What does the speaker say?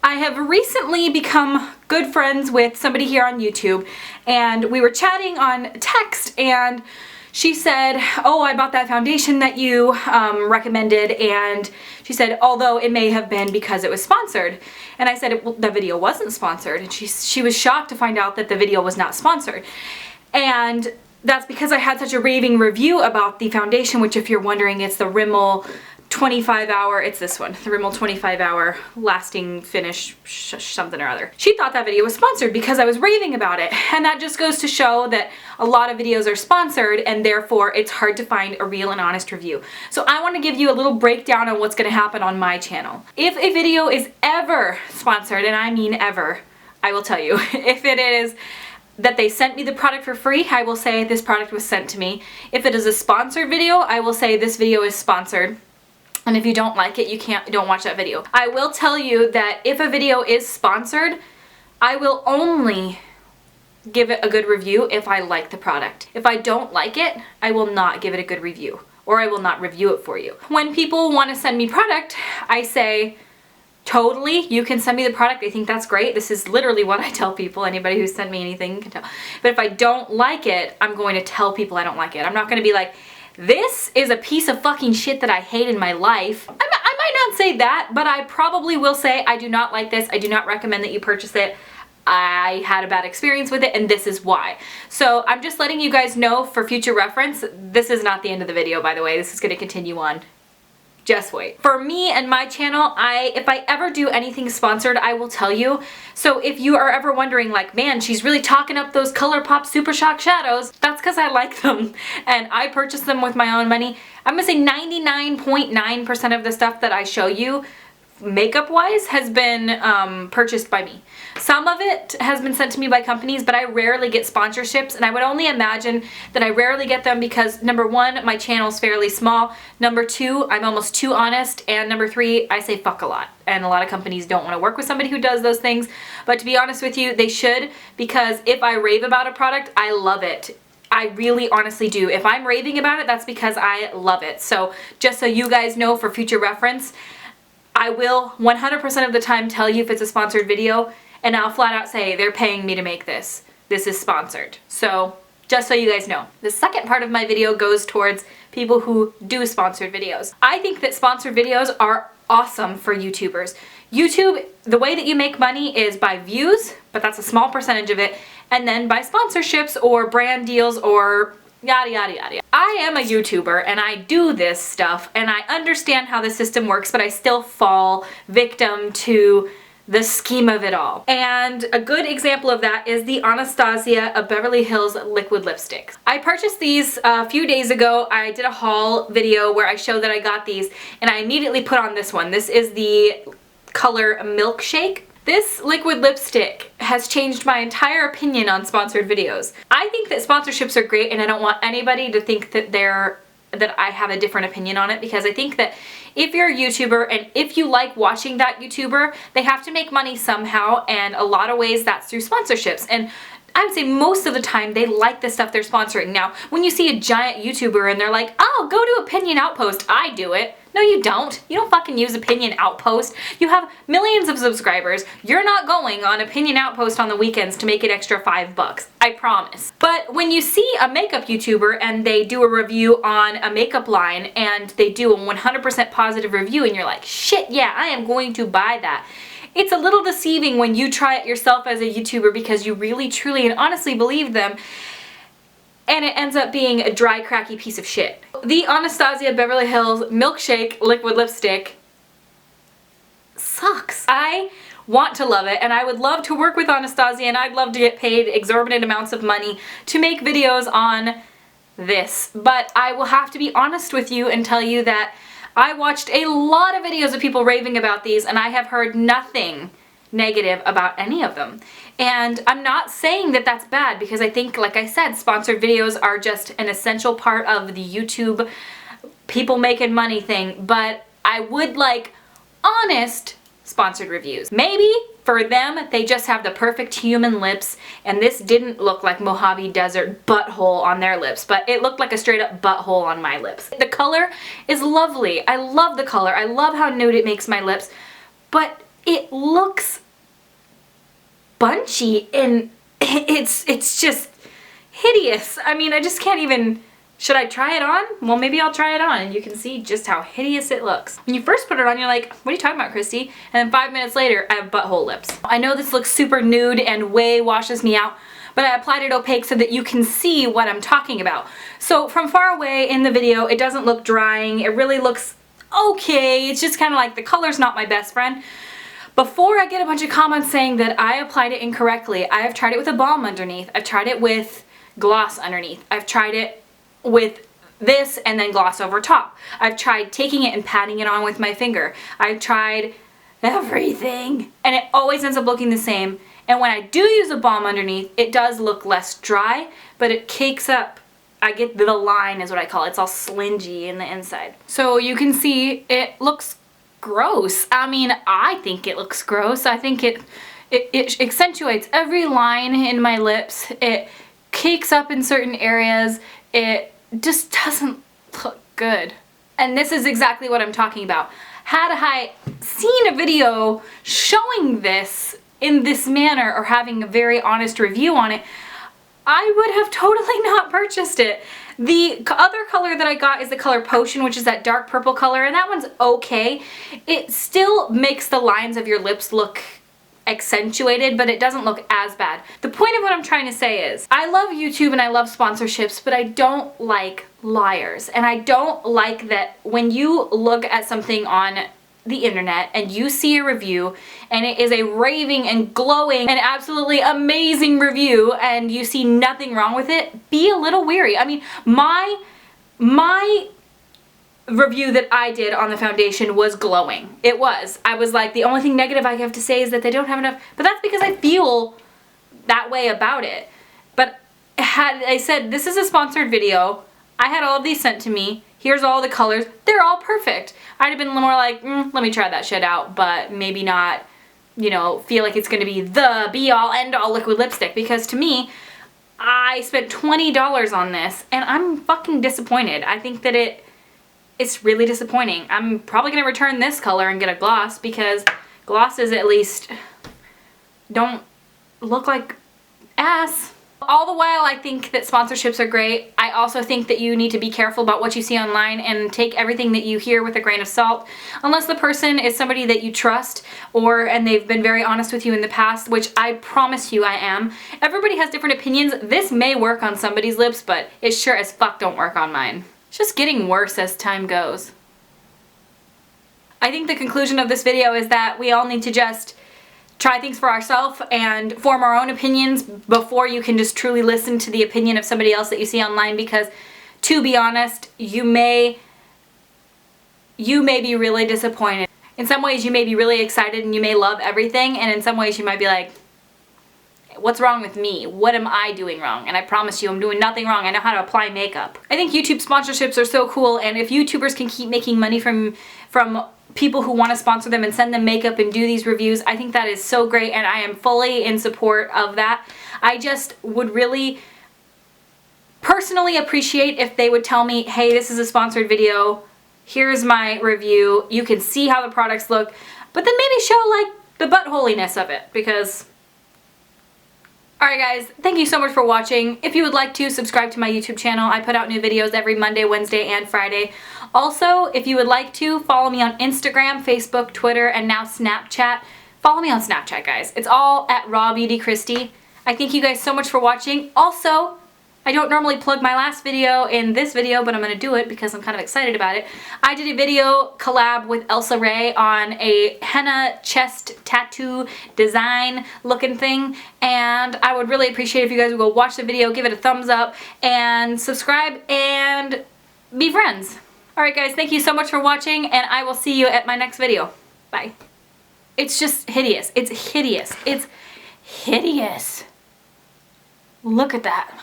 I have recently become good friends with somebody here on YouTube, and we were chatting on text, and she said, oh, I bought that foundation that you recommended, and she said, although it may have been because it was sponsored. And I said, well, the video wasn't sponsored, and she was shocked to find out that the video was not sponsored. And that's because I had such a raving review about the foundation, which, if you're wondering, it's the Rimmel 25-hour, it's this one, the Rimmel 25-hour lasting finish something or other. She thought that video was sponsored because I was raving about it, and that just goes to show that a lot of videos are sponsored, and therefore it's hard to find a real and honest review. So I want to give you a little breakdown on what's going to happen on my channel. If a video is ever sponsored, and I mean ever, I will tell you, if it is that they sent me the product for free, I will say this product was sent to me. If it is a sponsored video, I will say this video is sponsored. And if you don't like it, don't watch that video. I will tell you that if a video is sponsored, I will only give it a good review if I like the product. If I don't like it, I will not give it a good review, or I will not review it for you. When people want to send me product, I say, totally, you can send me the product. I think that's great. This is literally what I tell people. Anybody who's sent me anything can tell. But if I don't like it, I'm going to tell people I don't like it. I'm not going to be like, this is a piece of fucking shit that I hate in my life. I might not say that, but I probably will say, I do not like this. I do not recommend that you purchase it. I had a bad experience with it, and this is why. So I'm just letting you guys know for future reference. This is not the end of the video, by the way. This is going to continue on. Just wait. For me and my channel, if I ever do anything sponsored, I will tell you. So if you are ever wondering, like, man, she's really talking up those ColourPop Super Shock shadows, that's because I like them and I purchased them with my own money. I'm gonna say 99.9% of the stuff that I show you makeup wise has been purchased by me. Some of it has been sent to me by companies, but I rarely get sponsorships, and I would only imagine that I rarely get them because, number one, my channel's fairly small, number two, I'm almost too honest, and number three, I say fuck a lot, and a lot of companies don't want to work with somebody who does those things. But to be honest with you, they should, because if I rave about a product, I love it. I really honestly do. If I'm raving about it, that's because I love it. So just so you guys know for future reference, I will 100% of the time tell you if it's a sponsored video, and I'll flat out say they're paying me to make this. This is sponsored. So just so you guys know. The second part of my video goes towards people who do sponsored videos. I think that sponsored videos are awesome for YouTubers. YouTube, the way that you make money is by views, but that's a small percentage of it, and then by sponsorships or brand deals or yada yada yada. I am a YouTuber and I do this stuff and I understand how the system works, but I still fall victim to the scheme of it all. And a good example of that is the Anastasia of Beverly Hills liquid lipstick. I purchased these a few days ago. I did a haul video where I showed that I got these, and I immediately put on this one. This is the color Milkshake. This liquid lipstick has changed my entire opinion on sponsored videos. I think that sponsorships are great, and I don't want anybody to think that I have a different opinion on it, because I think that if you're a YouTuber and if you like watching that YouTuber, they have to make money somehow, and a lot of ways that's through sponsorships. And I would say most of the time they like the stuff they're sponsoring. Now, when you see a giant YouTuber and they're like, oh, go to Opinion Outpost, I do it. No, you don't. You don't fucking use Opinion Outpost. You have millions of subscribers. You're not going on Opinion Outpost on the weekends to make an extra $5. I promise. But when you see a makeup YouTuber and they do a review on a makeup line and they do a 100% positive review and you're like, shit, yeah, I am going to buy that. It's a little deceiving when you try it yourself as a YouTuber because you really, truly, and honestly believe them, and it ends up being a dry, cracky piece of shit. The Anastasia Beverly Hills Milkshake liquid lipstick sucks. I want to love it, and I would love to work with Anastasia, and I'd love to get paid exorbitant amounts of money to make videos on this. But I will have to be honest with you and tell you that I watched a lot of videos of people raving about these, and I have heard nothing negative about any of them. And I'm not saying that that's bad, because I think, like I said, sponsored videos are just an essential part of the YouTube people making money thing, but I would like honest sponsored reviews. Maybe for them, they just have the perfect human lips, and this didn't look like Mojave Desert butthole on their lips, but it looked like a straight up butthole on my lips. The color is lovely. I love the color. I love how nude it makes my lips, but it looks crunchy and it's just hideous. I mean, I just can't even... Should I try it on? Well, maybe I'll try it on and you can see just how hideous it looks. When you first put it on, you're like, what are you talking about, Kristi? And then 5 minutes later, I have butthole lips. I know this looks super nude and way washes me out, but I applied it opaque so that you can see what I'm talking about. So from far away in the video, it doesn't look drying. It really looks okay. It's just kind of like the color's not my best friend. Before I get a bunch of comments saying that I applied it incorrectly, I have tried it with a balm underneath. I've tried it with gloss underneath. I've tried it with this and then gloss over top. I've tried taking it and patting it on with my finger. I've tried everything and it always ends up looking the same. And when I do use a balm underneath, it does look less dry, but it cakes up. I get the line is what I call it. It's all slingy in the inside. So you can see it looks gross. I mean, I think it looks gross. I think it accentuates every line in my lips. It cakes up in certain areas. It just doesn't look good. And this is exactly what I'm talking about. Had I seen a video showing this in this manner or having a very honest review on it, I would have totally not purchased it. The other color that I got is the color Potion, which is that dark purple color, and that one's okay. It still makes the lines of your lips look accentuated, but it doesn't look as bad. The point of what I'm trying to say is, I love YouTube and I love sponsorships, but I don't like liars. And I don't like that when you look at something on the internet and you see a review and it is a raving and glowing and absolutely amazing review and you see nothing wrong with it, be a little weary. I mean, my review that I did on the foundation was glowing. It was. I was like, the only thing negative I have to say is that they don't have enough, but that's because I feel that way about it. But had I said, this is a sponsored video, I had all of these sent to me, here's all the colors, they're all perfect. I'd have been more like, let me try that shit out, but maybe not, you know, feel like it's gonna be the be-all, end-all liquid lipstick, because to me, I spent $20 on this, and I'm fucking disappointed. I think that it's really disappointing. I'm probably gonna return this color and get a gloss, because glosses at least don't look like ass. All the while I think that sponsorships are great, I also think that you need to be careful about what you see online and take everything that you hear with a grain of salt. Unless the person is somebody that you trust and they've been very honest with you in the past, which I promise you I am. Everybody has different opinions. This may work on somebody's lips, but it sure as fuck don't work on mine. It's just getting worse as time goes. I think the conclusion of this video is that we all need to just try things for ourselves and form our own opinions before you can just truly listen to the opinion of somebody else that you see online, because to be honest, you may be really disappointed. In some ways you may be really excited and you may love everything, and in some ways you might be like, what's wrong with me? What am I doing wrong? And I promise you I'm doing nothing wrong. I know how to apply makeup. I think YouTube sponsorships are so cool, and if YouTubers can keep making money from people who want to sponsor them and send them makeup and do these reviews, I think that is so great, and I am fully in support of that. I just would really personally appreciate if they would tell me, hey, this is a sponsored video, here's my review, you can see how the products look, but then maybe show like the buttholiness of it, because... Alright guys, thank you so much for watching. If you would like to, subscribe to my YouTube channel. I put out new videos every Monday, Wednesday, and Friday. Also, if you would like to, follow me on Instagram, Facebook, Twitter, and now Snapchat. Follow me on Snapchat, guys. It's all at RawBeautyKristi. I thank you guys so much for watching. Also, I don't normally plug my last video in this video, but I'm going to do it because I'm kind of excited about it. I did a video collab with Elsa Ray on a henna chest tattoo design looking thing, and I would really appreciate if you guys would go watch the video, give it a thumbs up, and subscribe, and be friends. Alright guys, thank you so much for watching, and I will see you at my next video. Bye. It's just hideous. It's hideous. It's hideous. Look at that.